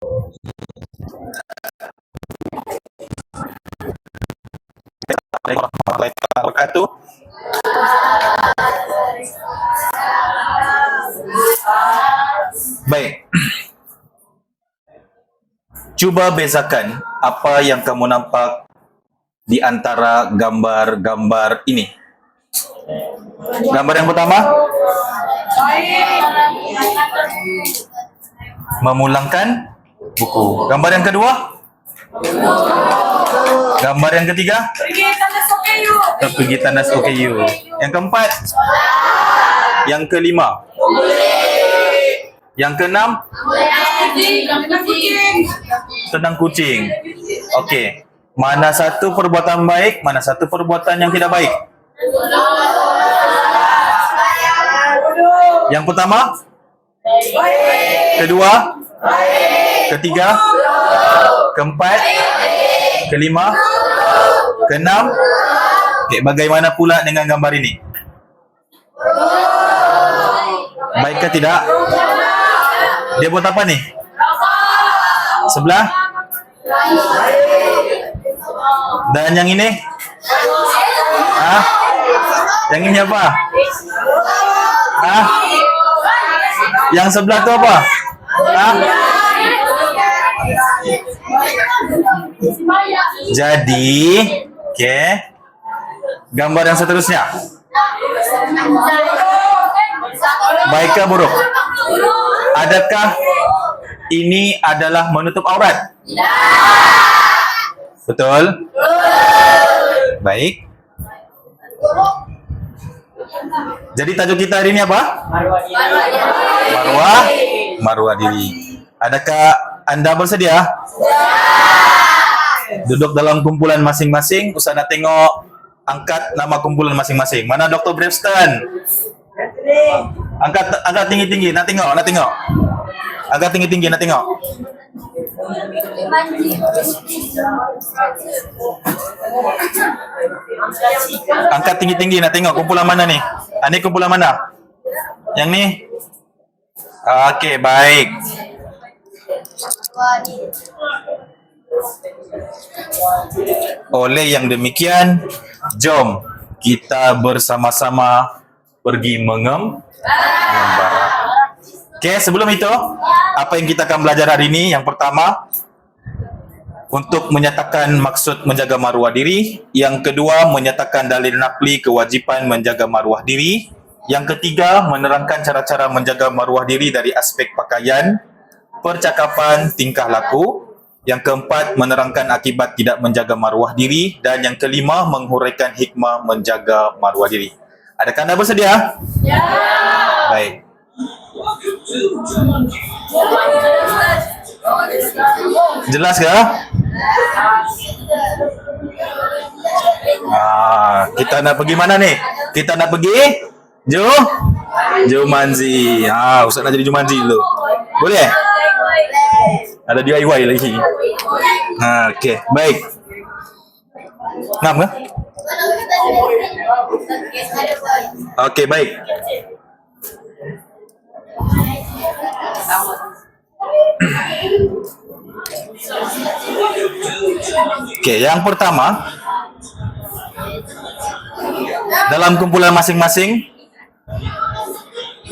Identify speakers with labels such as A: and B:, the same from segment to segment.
A: warahmatullahi wabarakatuh. Baik. Cuba bezakan apa yang kamu nampak di antara gambar-gambar ini. Gambar yang pertama, memulangkan buku. Gambar yang kedua, gambar yang ketiga, pergi tandas OKU. Yang keempat, yang kelima, yang keenam, tendang kucing. Okey. Mana satu perbuatan baik, mana satu perbuatan yang tidak baik? Yang pertama, kedua, ketiga, keempat, kelima, keenam. Okay, bagaimana pula dengan gambar ini? Baik ke tidak? Dia buat apa nih? Sebelah? Dan yang ini? Hah? Yang ini apa? Hah? Yang sebelah tu apa? Hah? Jadi, okay. Gambar yang seterusnya. Baikkah buruk? Adakah ini adalah menutup aurat? Betul? Baik. Jadi tajuk kita hari ini apa? Maruah diri. Adakah anda bersedia? Duduk dalam kumpulan masing-masing. Usah nak tengok, angkat nama kumpulan masing-masing. Mana Dr. Brewston? Angkat tinggi-tinggi, nak tengok. Angkat tinggi-tinggi, nak tengok. Angkat tinggi-tinggi, nak tengok kumpulan mana ni? Ini kumpulan mana? Yang ni? Okey, baik. Oleh yang demikian, jom kita bersama-sama pergi mengembara. Okey, sebelum itu, apa yang kita akan belajar hari ini? Yang pertama, untuk menyatakan maksud menjaga maruah diri. Yang kedua, menyatakan dalil naqli kewajipan menjaga maruah diri. Yang ketiga, menerangkan cara-cara menjaga maruah diri dari aspek pakaian, percakapan, tingkah laku. Yang keempat, menerangkan akibat tidak menjaga maruah diri. Dan yang kelima, menghuraikan hikmah menjaga maruah diri. Adakah anda bersedia? Ya. Baik. Jelas ke? Kita nak pergi mana ni? Kita nak pergi Jumanji. Ustaz nak jadi Jumanji dulu. Boleh? Ada DIY lagi. Okey, baik. Ngam ke? Okey, baik. Okey, yang pertama, dalam kumpulan masing-masing,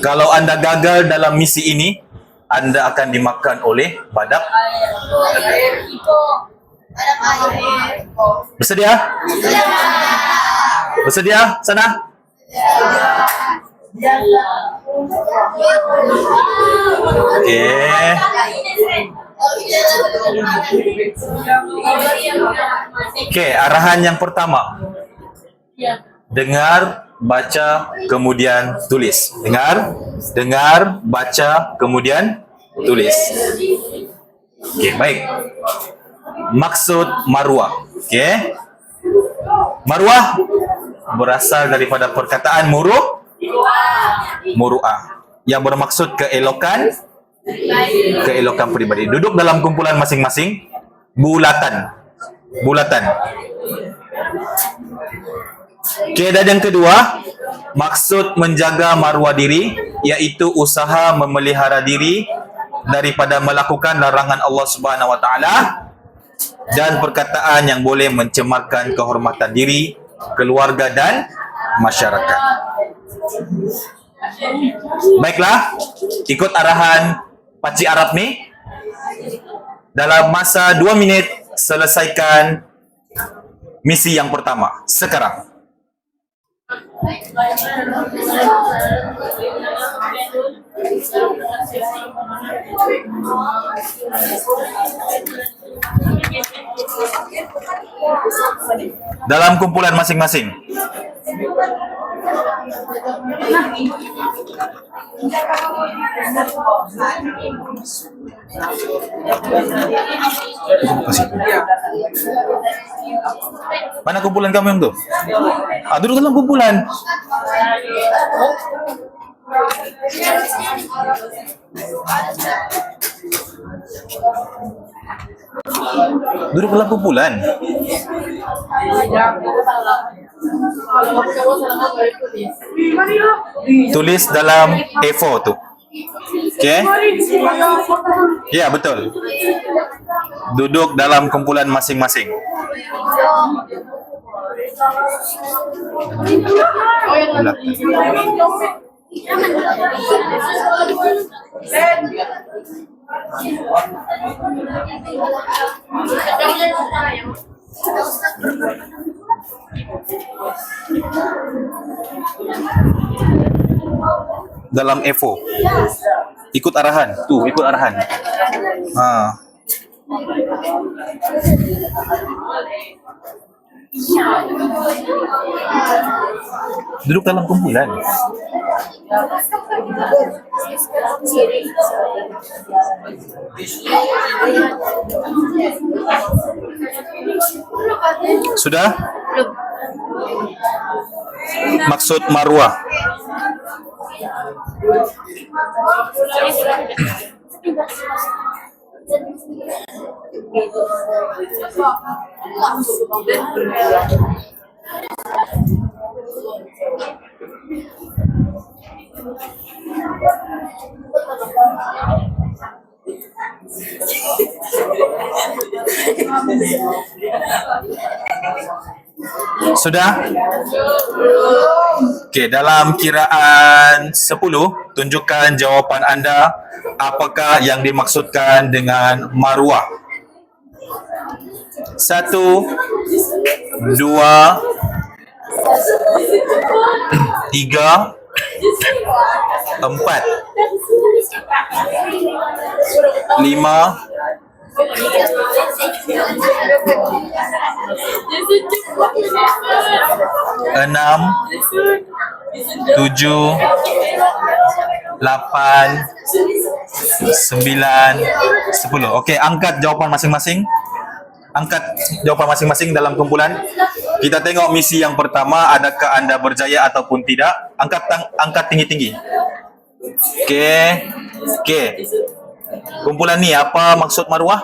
A: kalau anda gagal dalam misi ini, anda akan dimakan oleh badak. Bersedia? Bersedia? Sana? Okey. Okey, arahan yang pertama. Dengar, baca, kemudian tulis. Dengar, baca, kemudian tulis. Okey, baik. Maksud maruah. Okey. Maruah berasal daripada perkataan muru'ah yang bermaksud keelokan pribadi. Duduk dalam kumpulan masing-masing, bulatan. Okey, dan yang kedua, maksud menjaga maruah diri iaitu usaha memelihara diri daripada melakukan larangan Allah Subhanahu wa taala dan perkataan yang boleh mencemarkan kehormatan diri, keluarga dan masyarakat. Baiklah, ikut arahan Pakcik Arab ni. Dalam masa 2 minit selesaikan misi yang pertama. Sekarang. Dalam kumpulan masing-masing. Mana kumpulan kamu yang tu? Duduk dalam kumpulan. Duduk dalam kumpulan. Tulis dalam A4 tu. Okay? Ya, betul. Duduk dalam kumpulan masing-masing. Dalam Evo. Ikut arahan. Tuh, ikut arahan. Duduk dalam kumpulan. Sudah? Maksud marwah. Sudah? Okey, dalam kiraan 10, tunjukkan jawapan anda apakah yang dimaksudkan dengan marwah. 1, 2, 3, 4, 5, 6, 7, 8, 9, 10. Okey, angkat jawapan masing-masing. Angkat jawapan masing-masing dalam kumpulan. Kita tengok misi yang pertama, adakah anda berjaya ataupun tidak. Angkat tinggi-tinggi. Okey. Kumpulan ni apa maksud marwah?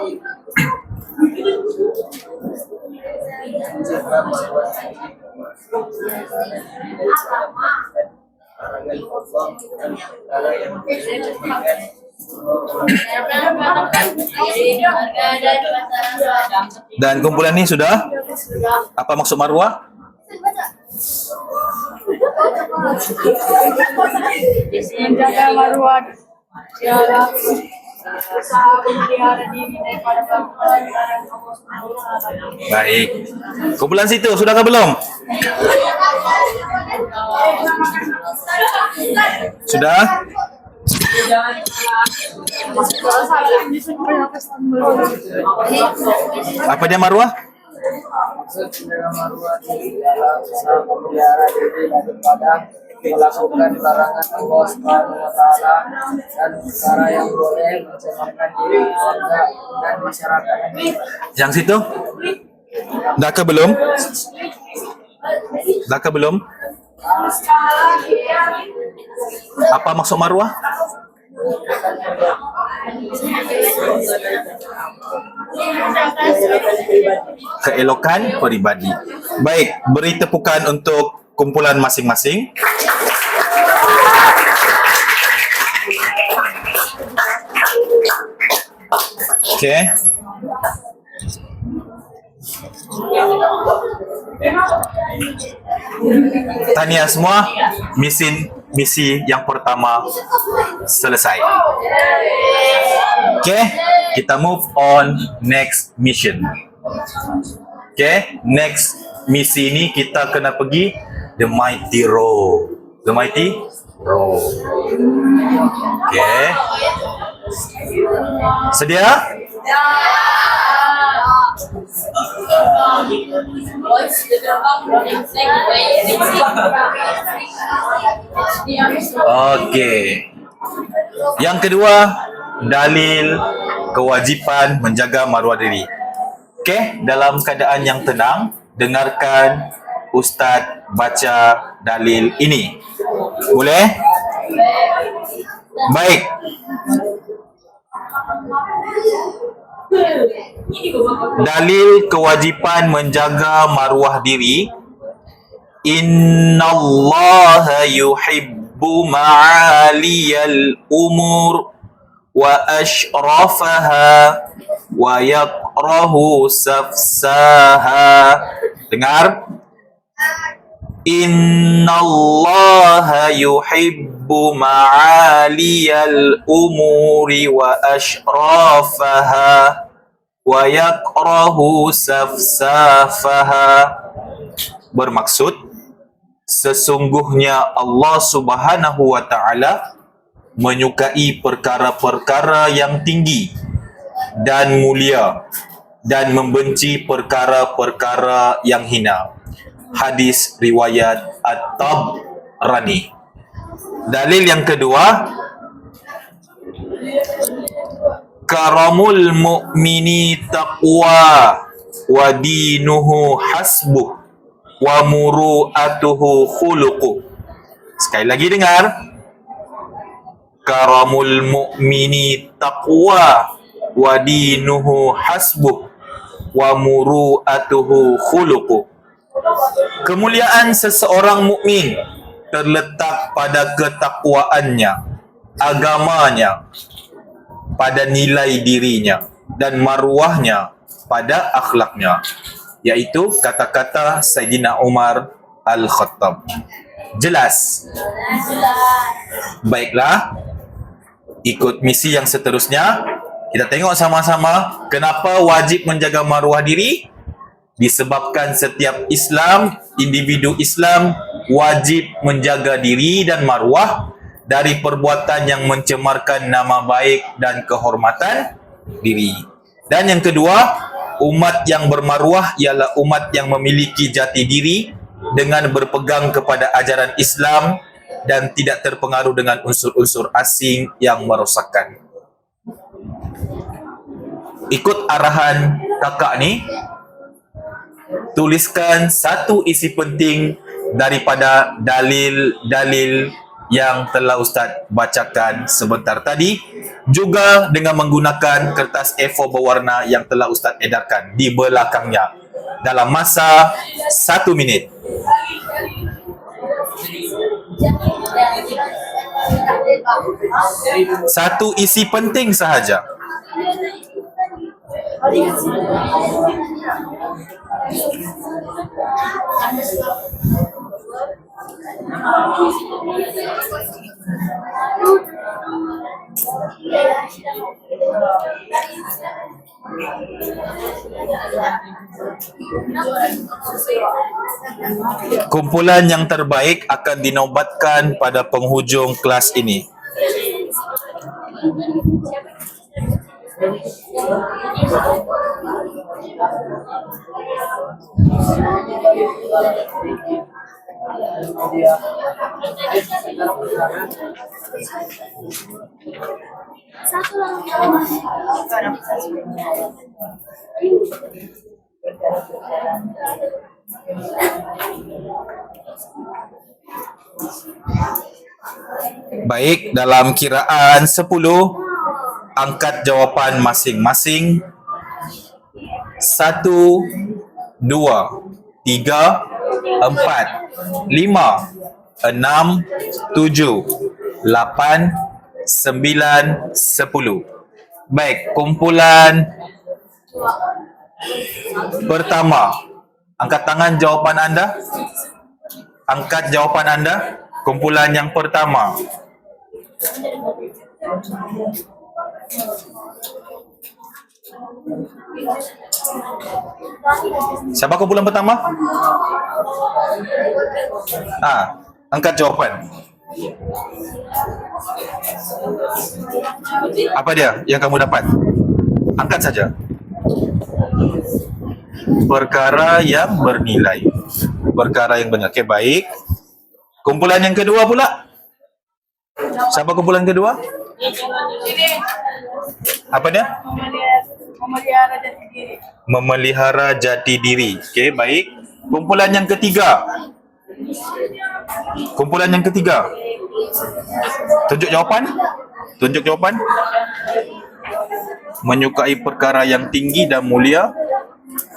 A: Dan kumpulan ni sudah? Apa maksud marwah?
B: Menjaga marwah ialah usaha memelihara diri daripada pelanggaran Allah SWT.
A: Baik. Kumpulan situ sudah ke belum? Sudah? Apa dia marwah?
C: Maksud dengan marwah ialah usaha memelihara diri daripada melakukan larangan Allah Subhanahu wa taala dan perkara yang boleh mencemarkan diri keluarga dan masyarakat.
A: Yang situ? Dah ke belum? Dah ke belum? Apa maksud marwah? Keelokan peribadi. Baik, beri tepukan untuk kumpulan masing-masing. Okay. Tahniah semua, misi yang pertama selesai. Okay, kita move on next mission. Okay, next misi ini kita kena pergi The Mighty Row. The Mighty Row. Okay. Sedia? Okey. Yang kedua, dalil kewajipan menjaga maruah diri. Okey, dalam keadaan yang tenang, dengarkan Ustaz baca dalil ini. Boleh? Baik. Dalil kewajipan menjaga maruah diri. Innallaha yuhibbu ma'aliyal umur wa ashrafaha wa yakrahu safsaha. Dengar. Innallaha yuhibbu ma'aliyal umuri wa ashrafaha wa yakrahu safsafaha. Bermaksud, sesungguhnya Allah Subhanahu wa taala menyukai perkara-perkara yang tinggi dan mulia dan membenci perkara-perkara yang hina. Hadis riwayat At-Tabrani. Dalil yang kedua, karamul mu'mini taqwa wa dinuhu hasbuh wa muru'atuhu khuluquh. Sekali lagi dengar. Karamul mu'mini taqwa wa dinuhu hasbuh wa muru'atuhu khuluquh. Kemuliaan seseorang mukmin terletak pada ketakwaannya, agamanya, pada nilai dirinya, dan maruahnya pada akhlaknya, yaitu kata-kata Sayyidina Umar Al-Khattab. Jelas? Baiklah, ikut misi yang seterusnya. Kita tengok sama-sama kenapa wajib menjaga maruah diri. Disebabkan setiap Islam, individu Islam wajib menjaga diri dan maruah dari perbuatan yang mencemarkan nama baik dan kehormatan diri. Dan yang kedua, umat yang bermaruah ialah umat yang memiliki jati diri dengan berpegang kepada ajaran Islam dan tidak terpengaruh dengan unsur-unsur asing yang merosakkan. Ikut arahan kakak ni, tuliskan satu isi penting daripada dalil-dalil yang telah Ustaz bacakan sebentar tadi, juga dengan menggunakan kertas A4 berwarna yang telah Ustaz edarkan di belakangnya dalam masa 1 minit. Satu isi penting sahaja. Kumpulan yang terbaik akan dinobatkan pada penghujung kelas ini. Baik, dalam kiraan 10, angkat jawapan masing-masing. 1, 2, 3, 4, 5, 6, 7, 8, 9, 10. Baik, kumpulan pertama. Angkat tangan jawapan anda. Angkat jawapan anda. Kumpulan yang pertama. Siapa kumpulan pertama? Angkat jawapan. Apa dia yang kamu dapat? Angkat saja. Perkara yang bernilai. Perkara yang benar. Okey, baik. Kumpulan yang kedua pula. Siapa kumpulan kedua? Apa dia?
B: Memelihara jati diri.
A: Memelihara jati diri. Okey, baik. Kumpulan yang ketiga. Kumpulan yang ketiga. Tunjuk jawapan. Tunjuk jawapan. Menyukai perkara yang tinggi dan mulia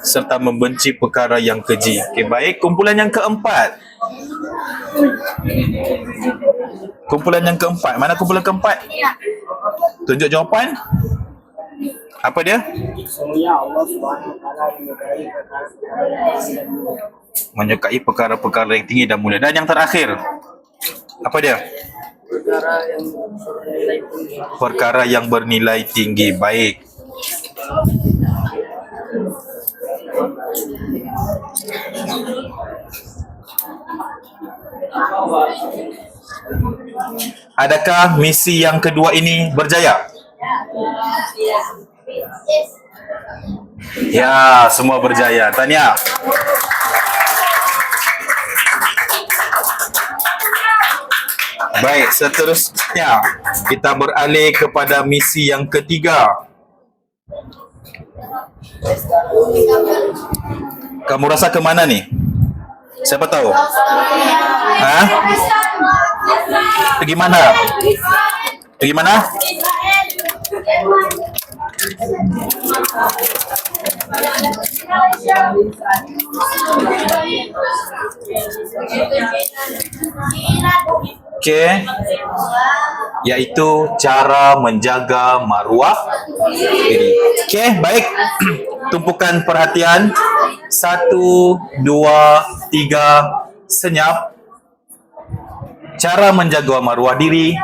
A: serta membenci perkara yang keji. Okey, baik. Kumpulan yang keempat. Kumpulan yang keempat. Mana kumpulan keempat? Tunjuk jawapan. Apa dia? Menyukai perkara-perkara yang tinggi dan mulia. Dan yang terakhir. Apa dia? Perkara yang bernilai tinggi. Baik. Adakah misi yang kedua ini berjaya? Ya, semua berjaya. Tahniah. Baik, seterusnya kita beralih kepada misi yang ketiga. Kamu rasa ke mana ni? Siapa tahu? Hah? Pergi mana? Pergi mana? Okey. Iaitu cara menjaga maruah diri. Okey, baik. Tumpukan perhatian. 1, 2, 3, senyap. Cara menjaga maruah diri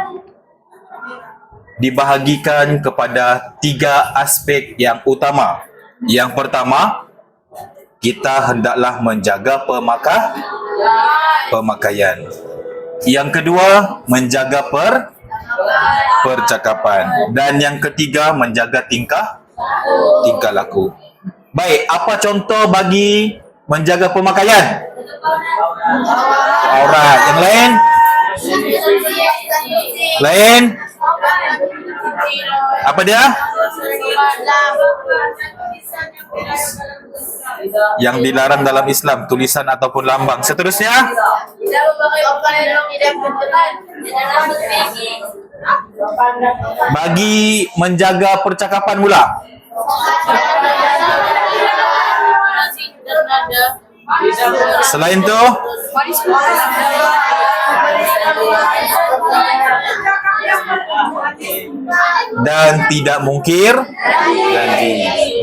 A: dibahagikan kepada 3 aspek yang utama. Yang pertama, kita hendaklah menjaga pemakaian. Yang kedua, menjaga percakapan. Dan yang ketiga, menjaga tingkah laku. Baik, apa contoh bagi menjaga pemakaian? Alright, yang lain? Lain? Apa dia? Yang dilarang dalam Islam, tulisan ataupun lambang. Seterusnya?
B: Tidak memakai pakaian yang tidak bertelan di dalam negeri.
A: Bagi menjaga percakapan pula. Selain tu, dan tidak mungkir janji.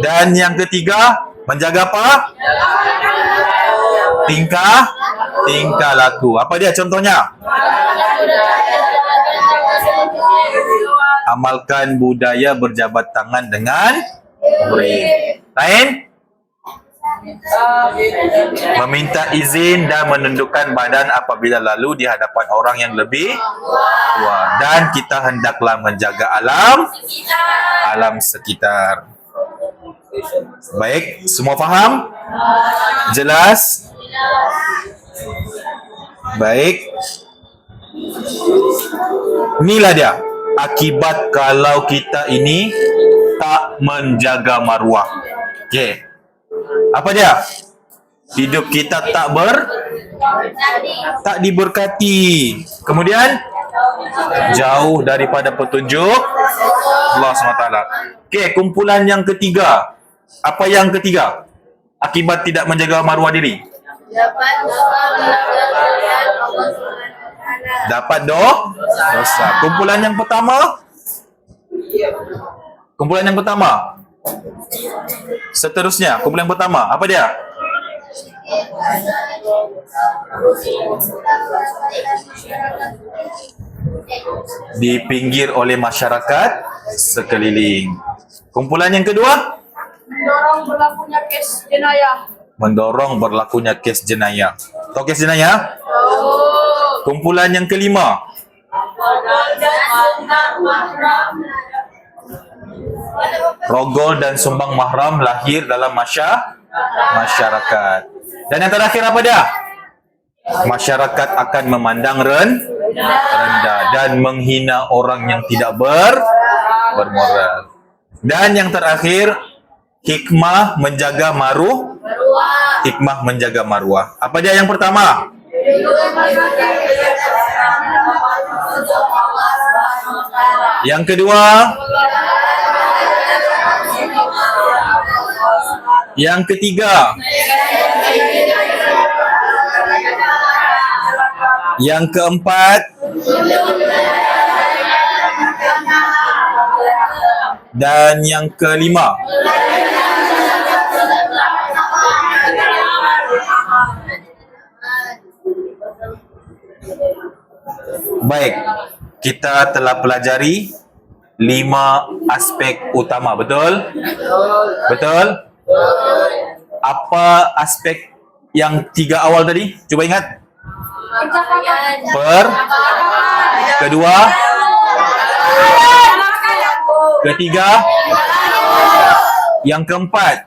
A: Dan yang ketiga, menjaga apa? Tingkah laku. Apa dia contohnya? Amalkan budaya berjabat tangan dengan murid. Lain? Meminta izin dan menundukkan badan apabila lalu di hadapan orang yang lebih tua. Dan kita hendaklah menjaga alam sekitar. Baik, semua faham? Jelas? Baik. Inilah dia akibat kalau kita ini tak menjaga maruah. Okey. Apa dia? Hidup kita tak diberkati. Kemudian jauh daripada petunjuk Allah SWT. Okey, kumpulan yang ketiga. Apa yang ketiga? Akibat tidak menjaga maruah diri. Dapat dosa. Kumpulan yang pertama? Kumpulan yang pertama. Seterusnya, kumpulan yang pertama. Apa dia? Dipinggir oleh masyarakat sekeliling. Kumpulan yang kedua.
B: Mendorong berlakunya kes jenayah.
A: Mendorong berlakunya kes jenayah. Tahu kes jenayah? Kumpulan yang kelima. Rogol dan sumbang mahram lahir dalam masyarakat. Dan yang terakhir apa dia? Masyarakat akan memandang rendah dan menghina orang yang tidak bermoral. Dan yang terakhir, hikmah menjaga hikmah menjaga maruah. Apa dia yang pertama? Yang kedua? Yang ketiga? Yang keempat? Dan yang kelima? Baik, kita telah pelajari 5 aspek utama, betul? Betul? Apa aspek yang 3 awal tadi? Coba ingat. Kedua, ketiga, yang keempat,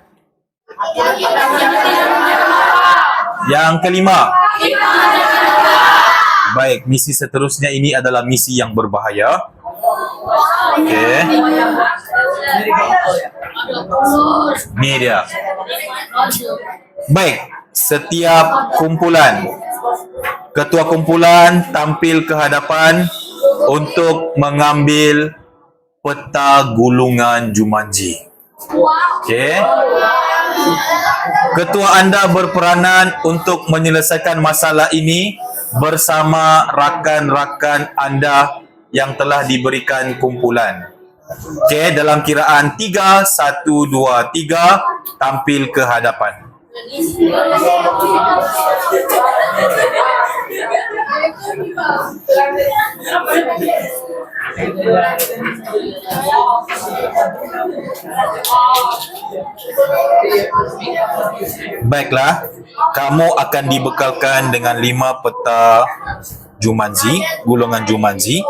A: yang kelima. Baik, misi seterusnya ini adalah misi yang berbahaya. Okey. Ini dia. Baik, setiap kumpulan, ketua kumpulan tampil ke hadapan untuk mengambil peta gulungan Jumanji. Okey. Ketua anda berperanan untuk menyelesaikan masalah ini bersama rakan-rakan anda yang telah diberikan kumpulan. Okey, dalam kiraan 3, 1, 2, 3, tampil ke hadapan. Baiklah, kamu akan dibekalkan dengan 5 peta Jumanji, gulungan Jumanji.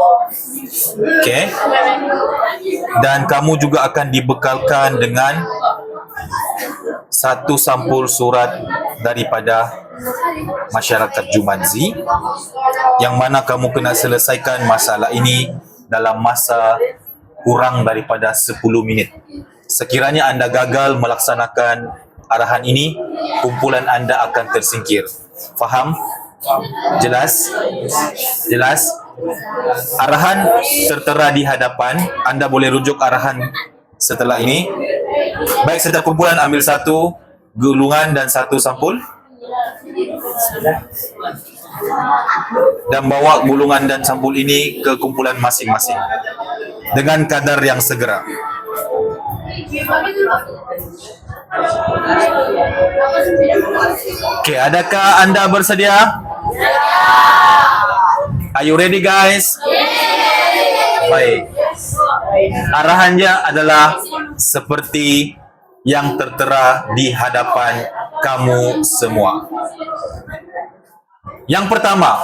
A: Okey. Dan kamu juga akan dibekalkan dengan 1 sampul surat daripada masyarakat Jumanji, yang mana kamu kena selesaikan masalah ini dalam masa kurang daripada 10 minit. Sekiranya anda gagal melaksanakan arahan ini, kumpulan anda akan tersingkir. Faham? Jelas? Jelas? Arahan tertera di hadapan. Anda boleh rujuk arahan setelah ini. Baik, setiap kumpulan ambil 1 gulungan dan 1 sampul. Dan bawa gulungan dan sampul ini ke kumpulan masing-masing dengan kadar yang segera. Okey, adakah anda bersedia? Are you ready, guys? Baik. Arahannya adalah seperti yang tertera di hadapan kamu semua. Yang pertama.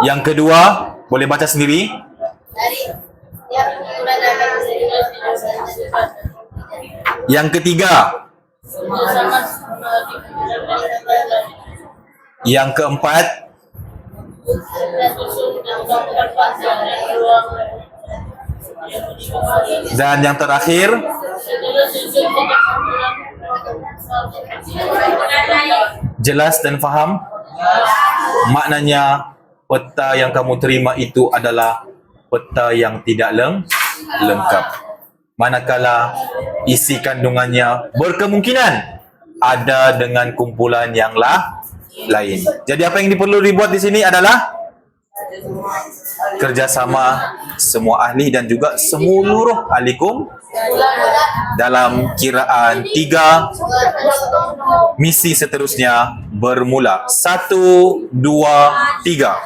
A: Yang kedua, boleh baca sendiri. Yang ketiga. Yang keempat. Dan yang terakhir. Jelas dan faham? Maknanya peta yang kamu terima itu adalah peta yang tidak lengkap. Manakala isi kandungannya berkemungkinan ada dengan kumpulan yang lain. Jadi apa yang perlu dibuat di sini adalah kerjasama semua ahli dan juga seluruh ahlikum dalam kiraan 3. Misi seterusnya bermula. 1, 2, 3.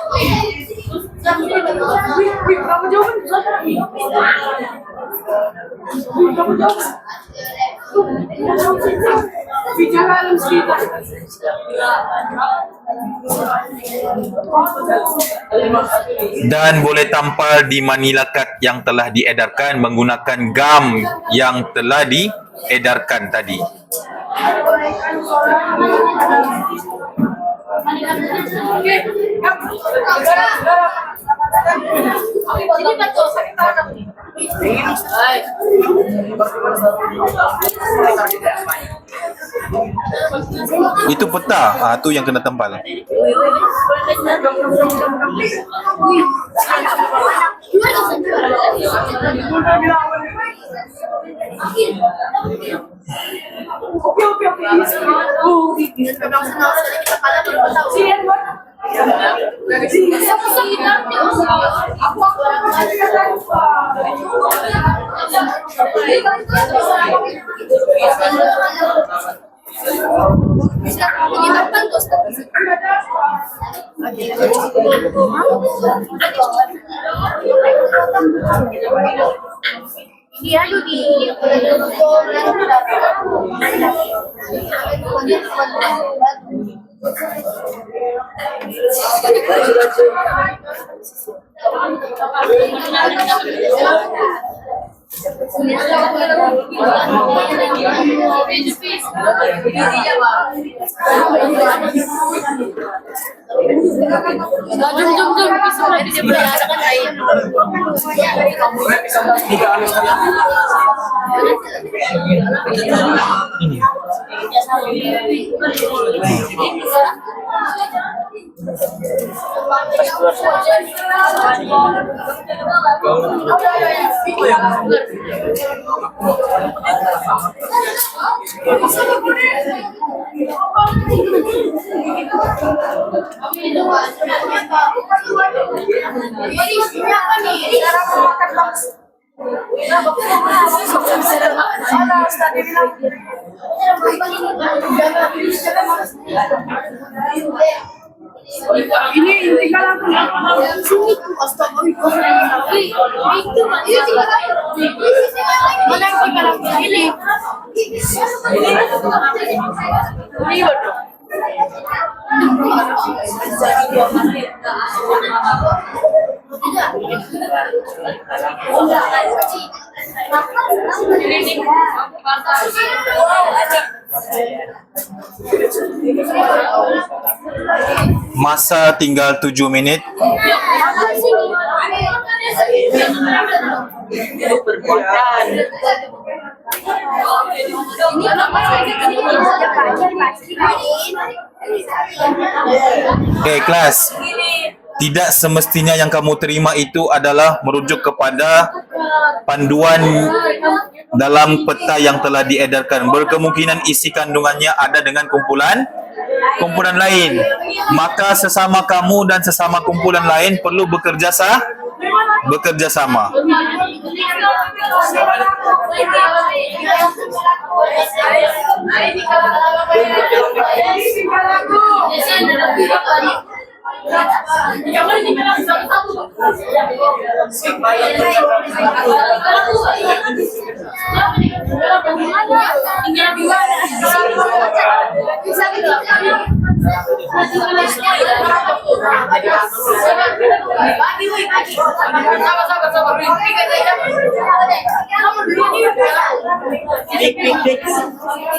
A: Dan boleh tampal di Manila Card yang telah diedarkan menggunakan gam yang telah diedarkan tadi. Itu peta, tu yang kena tempal. Masa tinggal 7 minit. Okey, kelas. Tidak semestinya yang kamu terima itu adalah merujuk kepada panduan dalam peta yang telah diedarkan. Berkemungkinan isi kandungannya ada dengan kumpulan lain. Maka sesama kamu dan sesama kumpulan lain perlu bekerja sama.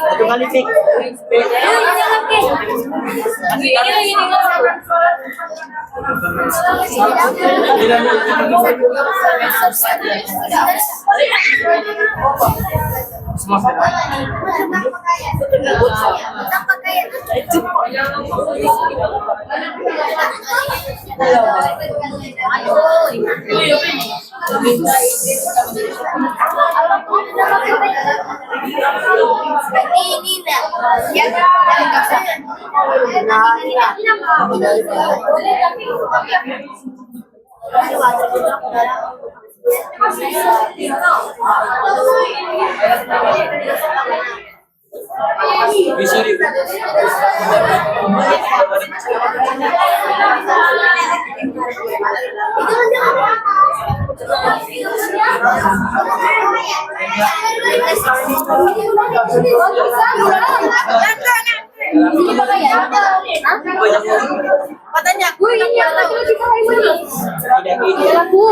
D: Satu kali tik.
B: Katanya, gue ini yang lagi aku.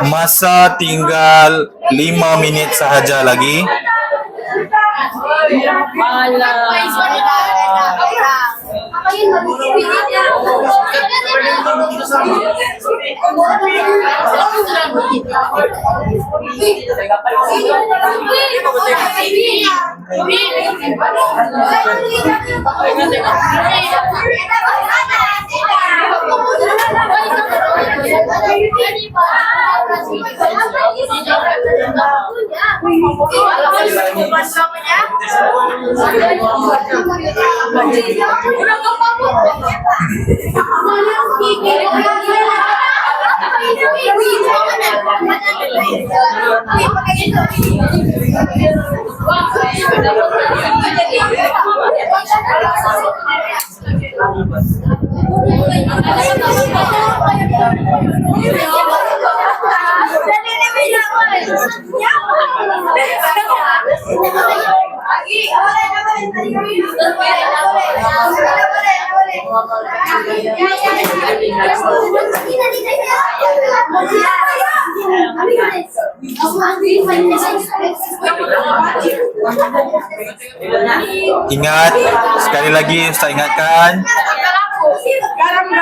A: Masa tinggal 5 menit sahaja lagi. Ingat, sekali lagi saya ingatkan,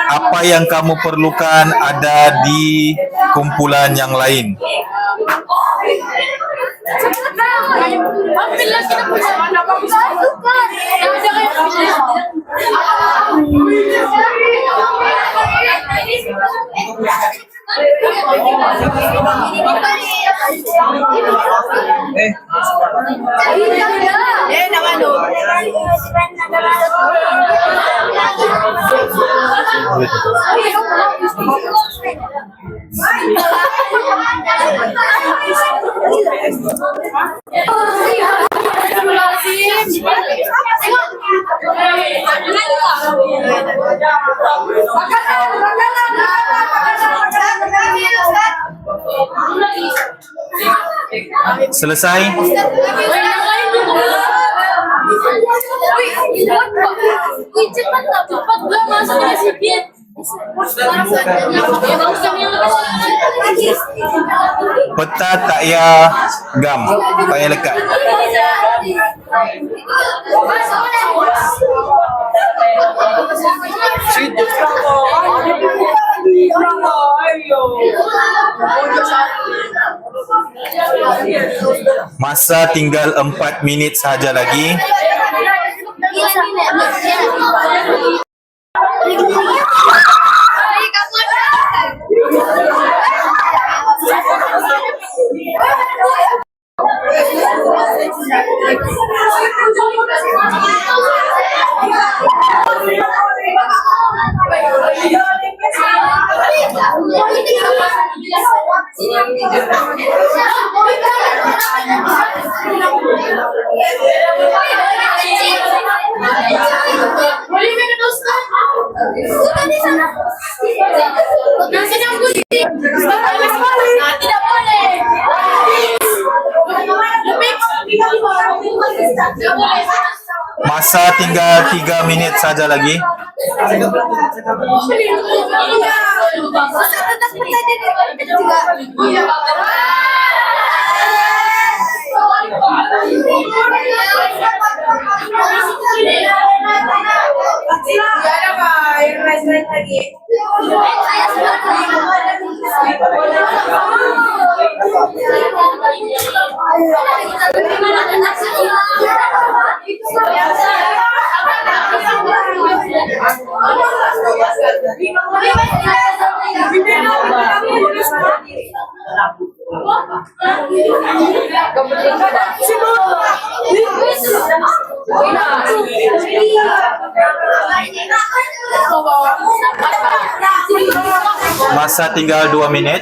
A: apa yang kamu perlukan ada di kumpulan yang lain. Selesai? Peta tak payah gam, tak payah lekat. Masa tinggal 4 minit sahaja lagi. Masa tinggal 3 minit saja lagi. Masa tinggal 2 menit.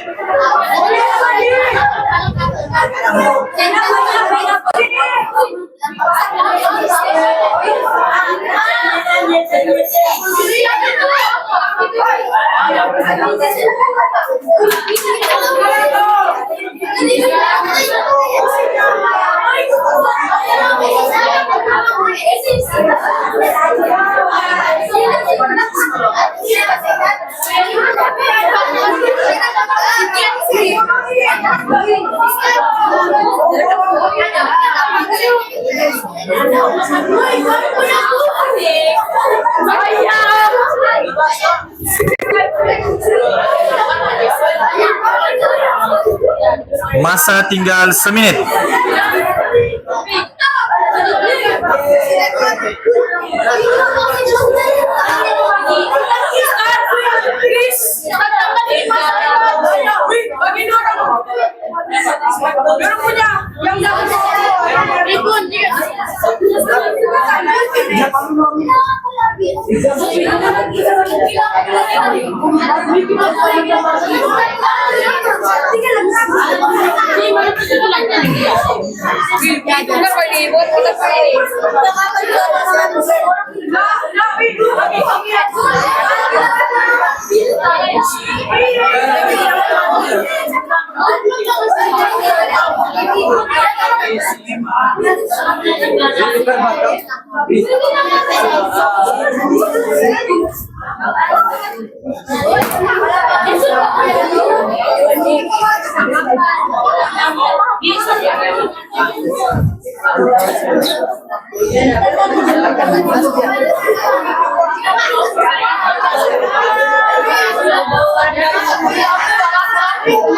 A: Masa tinggal 1 menit.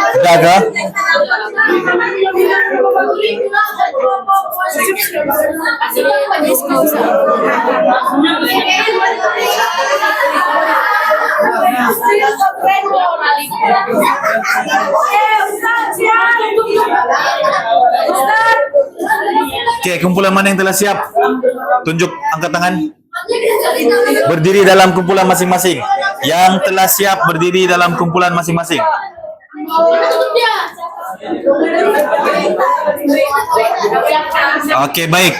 A: Sudah kah? Oke, kumpulan mana yang telah siap? Tunjuk angkat tangan. Berdiri dalam kumpulan masing-masing. Yang telah siap berdiri dalam kumpulan masing-masing. Oke, baik.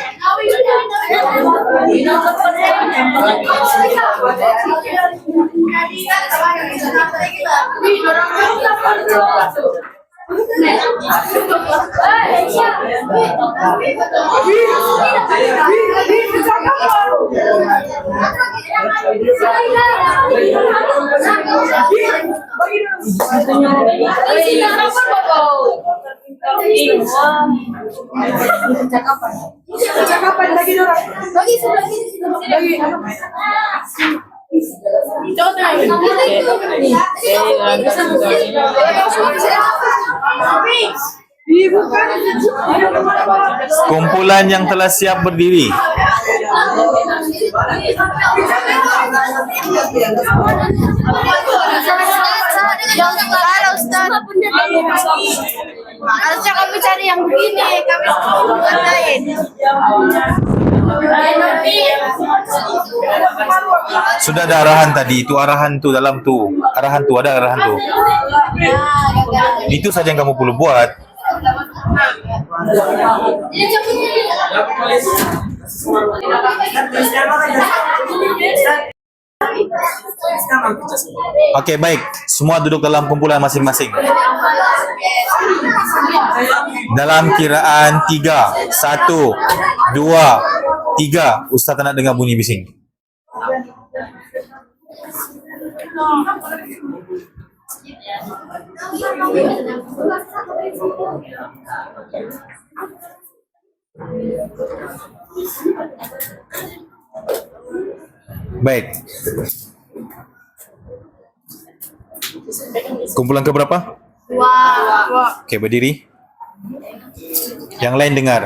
B: Cakapan lagi dorang. Bagi sebelah sini.
A: Kumpulan yang telah siap berdiri.
B: Harusnya kami cari yang begini, kami lain.
A: Sudah ada arahan tadi, itu arahan tuh dalam tuh. Arahan tuh, ada arahan tuh. Itu saja yang kamu perlu buat. Oke, baik. Semua duduk dalam kumpulan masing-masing. Dalam kiraan 3, 1, 2, 3. Ustaz tak nak dengar bunyi bising. Baik. Kumpulan keberapa?
B: Wah.
A: Oke, berdiri. Yang lain dengar.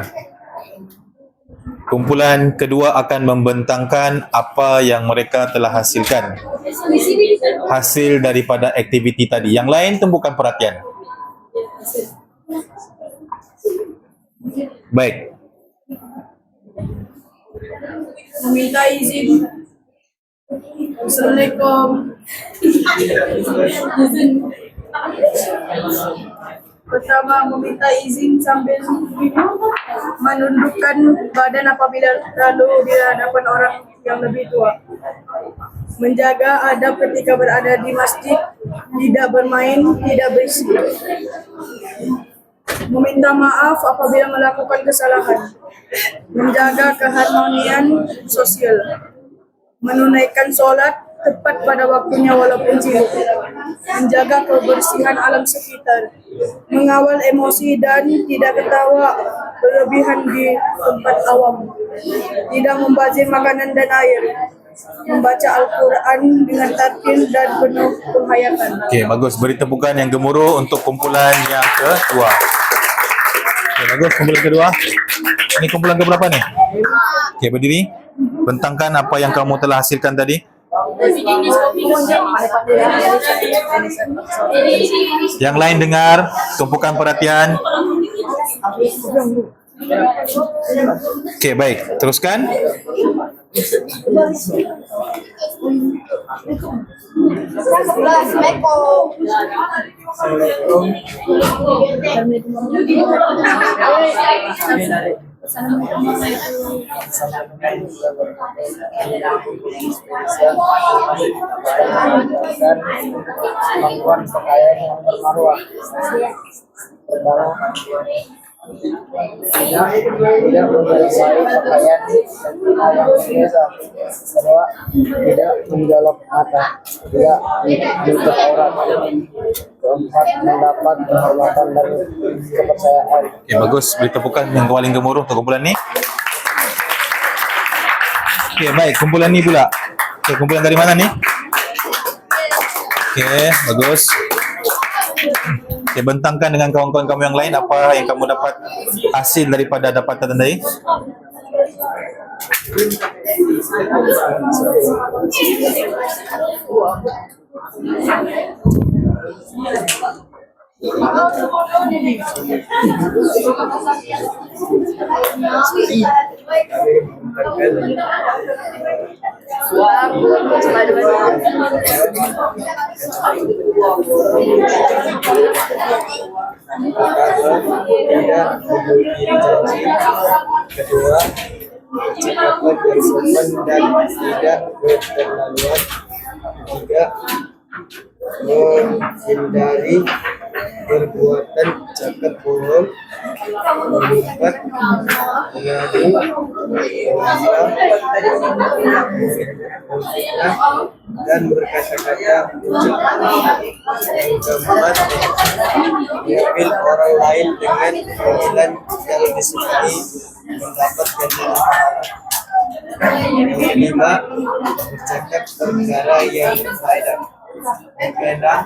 A: Kumpulan kedua akan membentangkan apa yang mereka telah hasilkan. Hasil daripada aktiviti tadi. Yang lain tumpukan perhatian. Baik.
B: Meminta izin. Assalamualaikum. Pertama, meminta izin sambil menundukkan badan apabila lalu di hadapan orang yang lebih tua. Menjaga adab ketika berada di masjid, tidak bermain, tidak berisik. Meminta maaf apabila melakukan kesalahan. Menjaga keharmonian sosial. Menunaikan sholat tepat pada waktunya walaupun sibuk. Menjaga kebersihan alam sekitar. Mengawal emosi dan tidak ketawa berlebihan di tempat awam. Tidak membazir makanan dan air. Membaca Al-Quran dengan tartil dan penuh penghayatan.
A: Okey, bagus. Beri tepukan yang gemuruh untuk kumpulan yang kedua. Okey, bagus. Kumpulan kedua. Ini kumpulan ke berapa nih? Okey, berdiri. Bentangkan apa yang kamu telah hasilkan tadi. Yang lain dengar, tumpukan perhatian. Okey, baik. Teruskan.
C: Kemampuan pakaian yang bermarwah. Tidak menyerupai pakaian yang biasa. Kedua, tidak menjolok mata. Tidak menutup aurat. Keempat, mendapat kehormatan dan kepercayaan.
A: Okey, bagus. Beri tepukan yang paling gemuruh untuk kumpulan ni. Okey, baik. Kumpulan ni pula. Okey, kumpulan dari mana ni? Okey, bagus. Okey, bentangkan dengan kawan-kawan kamu yang lain apa yang kamu dapat hasil daripada dapatan tadi.
C: Tidak memiliki janji. Kedua, sikaplah yang sopan dan tidak berterlaluan. Tiga, menghindari perbuatan cakap bohong, mengumpat, mengadu, memfitnah, dan berkata-kata ucap. Keempat, mengambil orang lain dengan panggilan yang disukai mendapat ganjaran pahala. Yang kelima, bercakap perkara yang berfaedah. Yang keenam,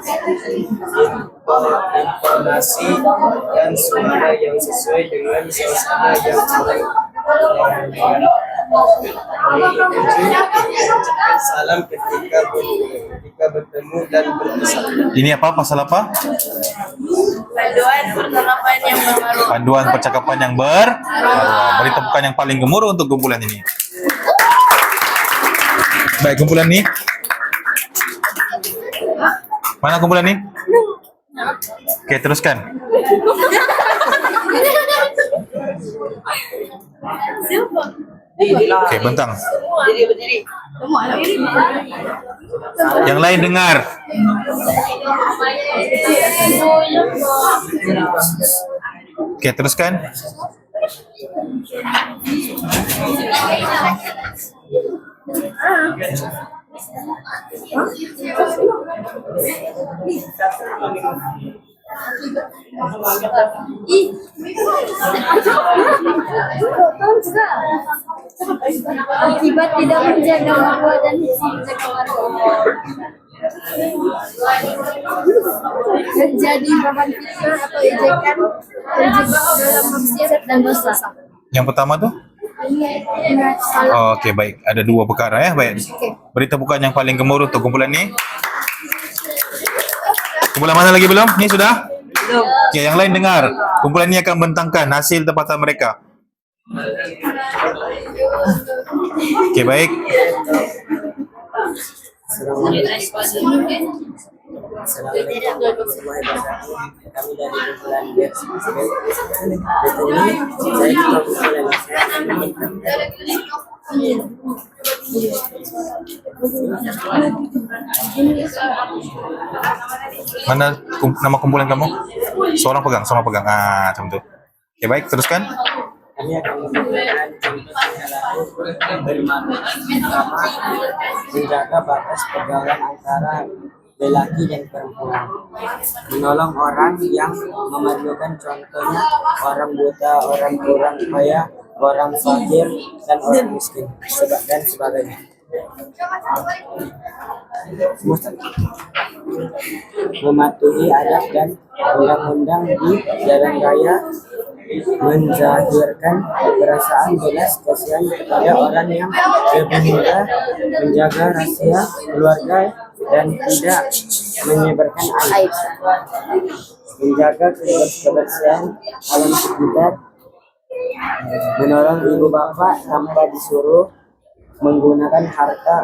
C: intonasi dan suara yang sesuai dengan suasana yang baik. Yang ketujuh, mengucapkan salam ketika bertemu dan berpisah.
A: Ini apa? Pasal apa?
B: Panduan percakapan yang bermarwah.
A: Panduan percakapan yang bermarwah. Beri tepukan yang paling gemuruh untuk kumpulan ini. Baik, kumpulan ni. Mana kumpulan ni? Okey, teruskan. Okey, bentang.
B: Berdiri.
A: Yang lain dengar. Okey, teruskan.
E: Akibat tidak menjaga marwah dan menjaga marwah.
B: Menjadi bahan fitnah atau ejekan, terjebak dalam maksiat dan dosa.
A: Yang pertama tuh? Oke, baik. Ada dua perkara ya, baik. Beri tepukan yang paling gemuruh untuk kumpulan ini. Kumpulan mana lagi belum? Ini sudah?
D: Belum.
A: Oke, yang lain dengar. Kumpulan ini akan bentangkan hasil tempatan mereka. Oke, baik.
C: Assalamualaikum warahmatullahi wabarakatuh. Kami dari kumpulan Bias Muslim. Di sini saya ketua
A: Mana nama kumpulan kamu? Seorang pegang, sama pegang. Ah, macam tu. Oke, baik. Teruskan.
C: kami akan memberikan contoh perilaku bermakna pertama, menjaga batas pergaulan antara lelaki dan perempuan, menolong orang yang memerlukan, contohnya orang buta, orang kurang kaya, orang fakir, dan orang miskin, dan sebagainya. Mematuhi adab dan undang-undang di jalan raya, menzahirkan perasaan belas kasihan kepada orang yang lebih muda, menjaga rahasia keluarga dan tidak menyebarkan aib, menjaga kebersihan alam sekitar, menolong ibu bapak tanpa disuruh, menggunakan harta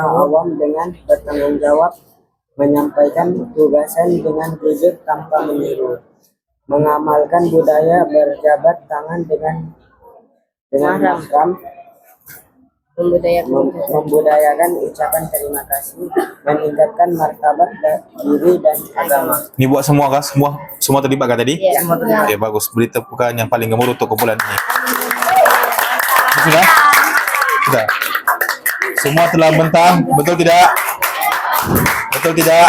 C: awam dengan bertanggung jawab, menyampaikan tugasan dengan jujur tanpa meniru, mengamalkan budaya berjabat tangan dengan mahram, membudayakan ucapan terima kasih, meningkatkan martabat diri dan agama.
A: Ini buat semua kah? Semua terlibat kah tadi?
C: Ya, semua terlibat.
A: Oke, bagus. Beri tepukan yang paling gemuruh untuk kumpulan ini. Sudah? Sudah. Semua telah bentang, betul tidak? Betul tidak?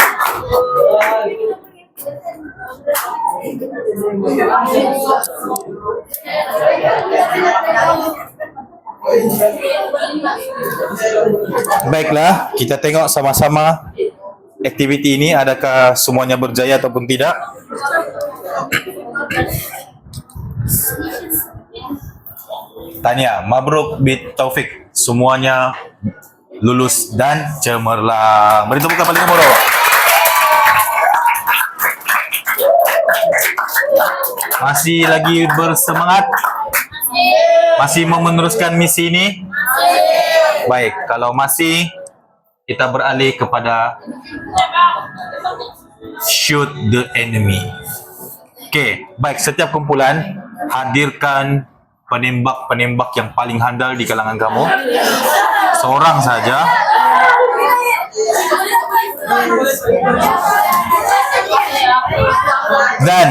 A: Baiklah, kita tengok sama-sama aktiviti ini adakah semuanya berjaya ataupun tidak. Tanya, mabruk bit taufik, semuanya lulus dan cemerlang. Beri tepukan paling gemuruh. Masih lagi bersemangat? Masih mau meneruskan misi ini? Baik, kalau masih, kita beralih kepada shoot the enemy. Okey, baik, setiap kumpulan hadirkan penembak-penembak yang paling handal di kalangan kamu. Seorang saja. Dan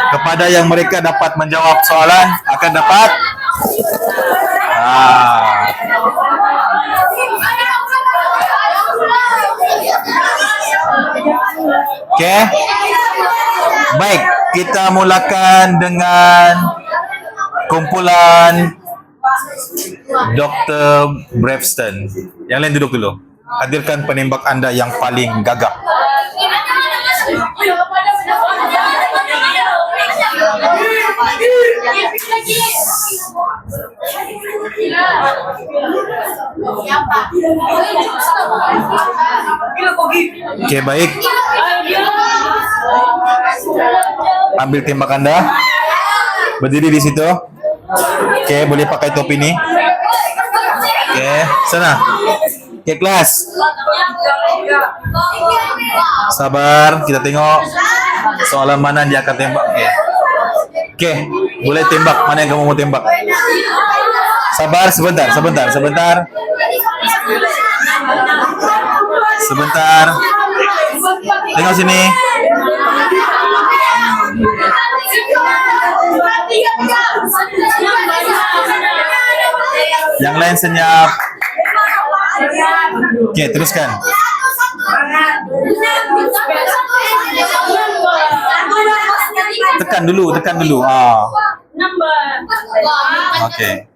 A: kepada yang mereka dapat menjawab soalan akan dapat Okey. Baik, kita mulakan dengan kumpulan Dr. Braveston. Yang lain duduk dulu. Hadirkan penembak anda yang paling gagap. Okey, baik. Ambil tembak anda. Berdiri di situ. Okey, boleh pakai topi ni. Okey, sana. Okey, kelas. Sabar, kita tengok soalan mana dia akan tembak. Okey. Okey, boleh tembak. Mana yang kamu mau tembak? Sabar, sebentar. Sebentar. Tengok sini. Yang lain senyap. Okey, teruskan. Tekan dulu. Okey.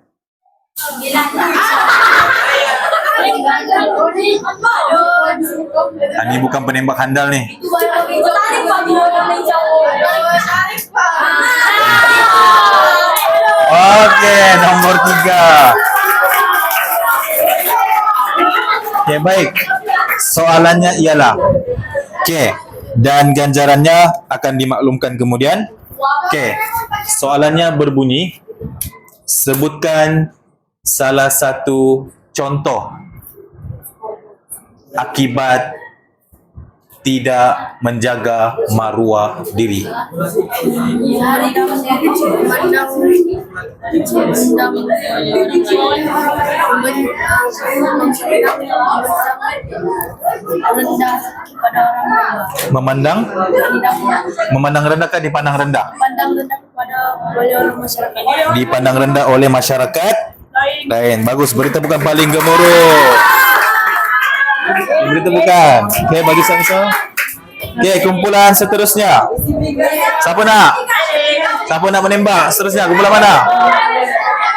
A: Ini bukan penembak handal nih. Oke, nomor 3. Oke, baik. Soalannya ialah, oke, dan ganjarannya akan dimaklumkan kemudian. Oke, soalannya berbunyi, sebutkan salah satu contoh akibat tidak menjaga maruah diri. Memandang rendah kah dipandang rendah? Dipandang rendah oleh masyarakat lain. Bagus, beri tepukan paling gemuruh. Beri tepukan. Oke, bagi Samsul. Oke, kumpulan seterusnya. Siapa nak menembak? Seterusnya, kumpulan mana?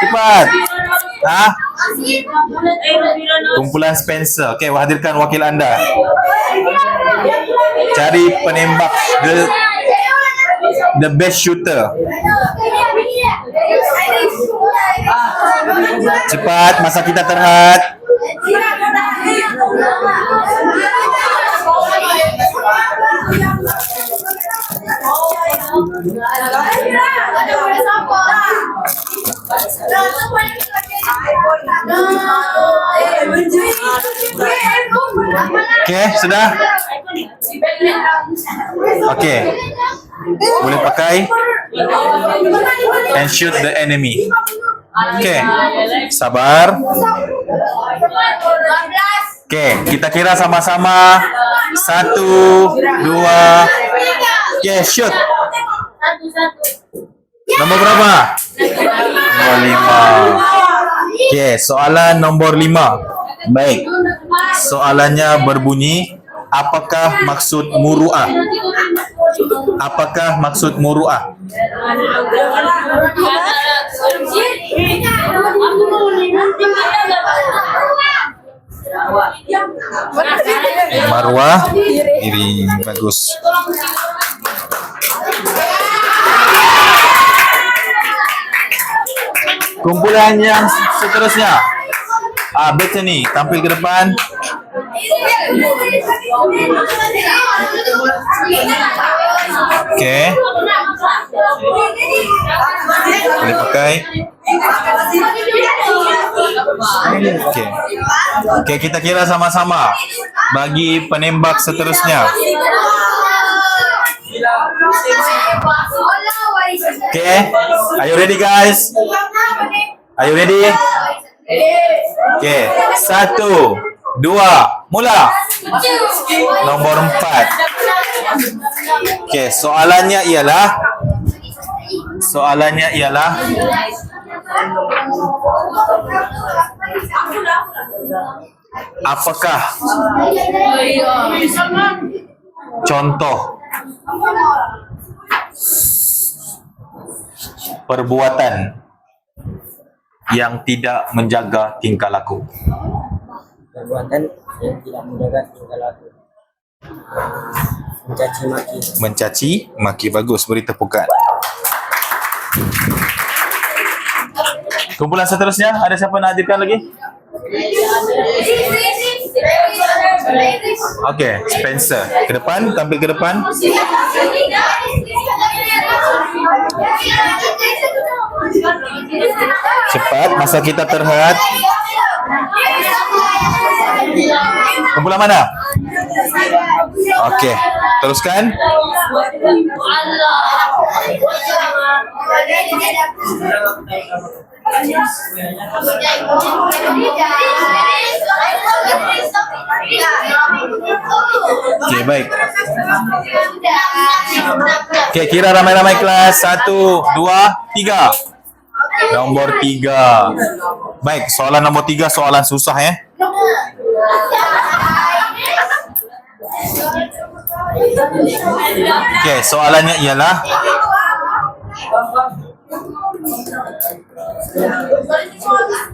A: Cepat. Kumpulan Spencer. Oke, hadirkan wakil anda. Cari penembak the best shooter. Cepat, masa kita terhad. Oke, sudah? Oke. Boleh pakai and shoot the enemy. Oke. Sabar. Oke, kita kira sama-sama. 1, 2. Oke, shoot. Nombor berapa? Nombor 5. Oke, soalan nombor 5. Baik. Soalannya berbunyi, apakah maksud muru'ah? Apakah maksud muru'ah? Marwah diri. Bagus. Kumpulan yang seterusnya. Bethany, tampil ke depan. Oke. Boleh pakai. Oke. Oke, kita kira sama-sama. Bagi penembak seterusnya. Oke. Are you ready, guys? Are you ready? Oke. 1, 2, mula. Nomor 4. Oke, soalannya ialah apakah contoh perbuatan yang tidak menjaga tingkah laku?
D: Perbuatan yang tidak menjaga tingkah laku. Mencaci maki.
A: Mencaci maki. Bagus, beri tepukan. Kumpulan seterusnya, ada siapa nak hadirkan lagi? Oke, Spencer. Ke depan, tampil ke depan. Cepat, masa kita terhad. Kumpulan mana? Oke, teruskan. Oke, baik. Oke, kira ramai-ramai kelas. 1, 2, 3. Nomor 3. Baik, soalan nomor 3 soalan susah ya. Oke, soalannya ialah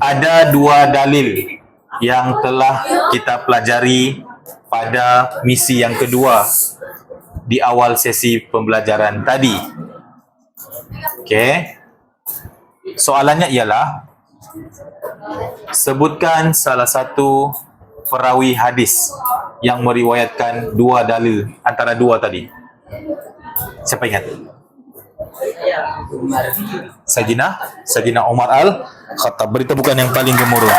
A: ada 2 dalil yang telah kita pelajari pada misi yang kedua di awal sesi pembelajaran tadi. Okey. Soalannya ialah, sebutkan salah satu perawi hadis yang meriwayatkan dua dalil antara dua tadi. Siapa ingat? Sayyidina Umar Al-Khattab. Beri tepukan yang paling gemuruh.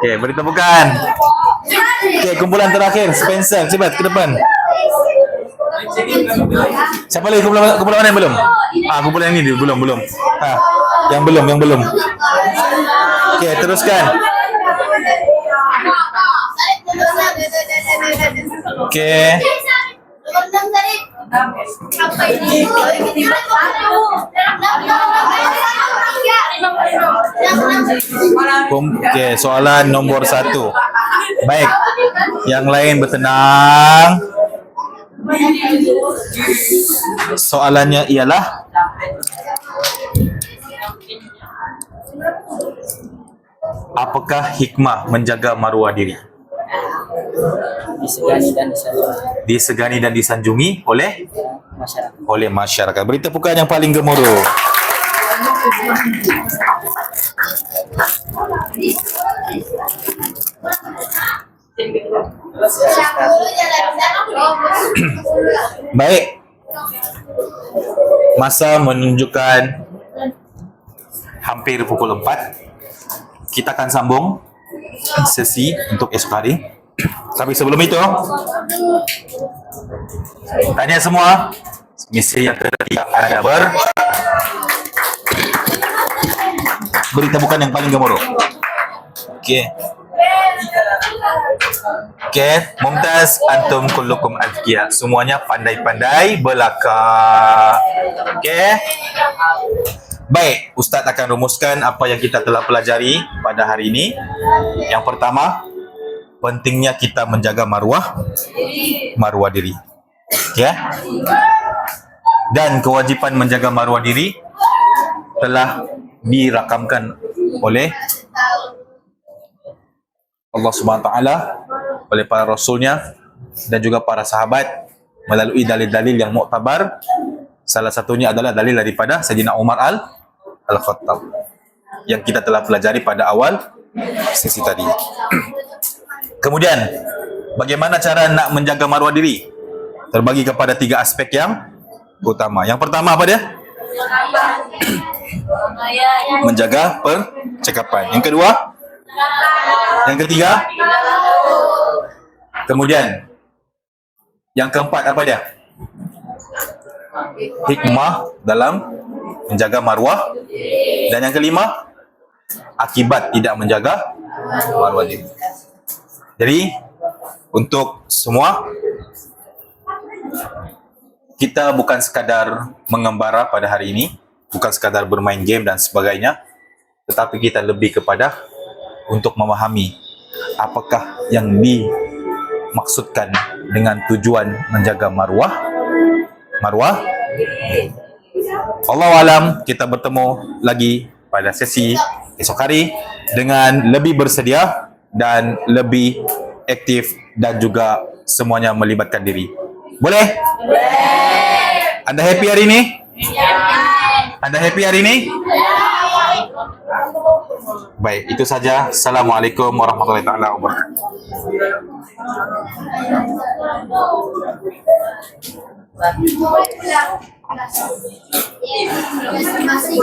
A: Okey, beri tepukan. Okey, kumpulan terakhir, Spencer, cepat ke depan. Siapa lagi kumpulan mana yang belum? Kumpulan ini belum. Yang belum. Okey, teruskan. Okey. Okey, soalan nombor 1. Baik. Yang lain bertenang. Soalannya ialah, apakah hikmah menjaga maruah diri? Disegani dan disanjungi oleh masyarakat. Beri tepukan yang paling gemuruh. Baik. Masa menunjukkan hampir pukul 4. Kita akan sambung sesi untuk esok hari. Tapi sebelum itu, tanya semua. Misi yang ketiga ada beri tepukan yang paling gemuruh. Okey. Okey, Mumtaz, antum kullukum azkiya. Semuanya pandai-pandai belaka. Okey. Baik, Ustaz akan rumuskan apa yang kita telah pelajari pada hari ini. Yang pertama, pentingnya kita menjaga maruah diri. Okey. Dan kewajipan menjaga maruah diri telah dirakamkan oleh Allah Subhanahu Wa Taala, oleh para rasulnya dan juga para sahabat melalui dalil-dalil yang muktabar. Salah satunya adalah dalil daripada Sayyidina Umar Al-Khattab yang kita telah pelajari pada awal sesi tadi. Kemudian, bagaimana cara nak menjaga maruah diri? Terbagi kepada 3 aspek yang utama. Yang pertama apa dia? Menjaga percakapan. Yang kedua? Yang ketiga? Kemudian, yang keempat apa dia? Hikmah dalam menjaga maruah. Dan yang kelima, akibat tidak menjaga maruah diri. Jadi, untuk semua, kita bukan sekadar mengembara pada hari ini, bukan sekadar bermain game dan sebagainya, tetapi kita lebih kepada untuk memahami apakah yang dimaksudkan dengan tujuan menjaga maruah. Allahu alam, kita bertemu lagi pada sesi esok hari dengan lebih bersedia dan lebih aktif dan juga semuanya melibatkan diri. Boleh? Anda happy hari ini? Anda happy hari ini? Baik, itu saja. Assalamualaikum warahmatullahi wabarakatuh.
E: Masih.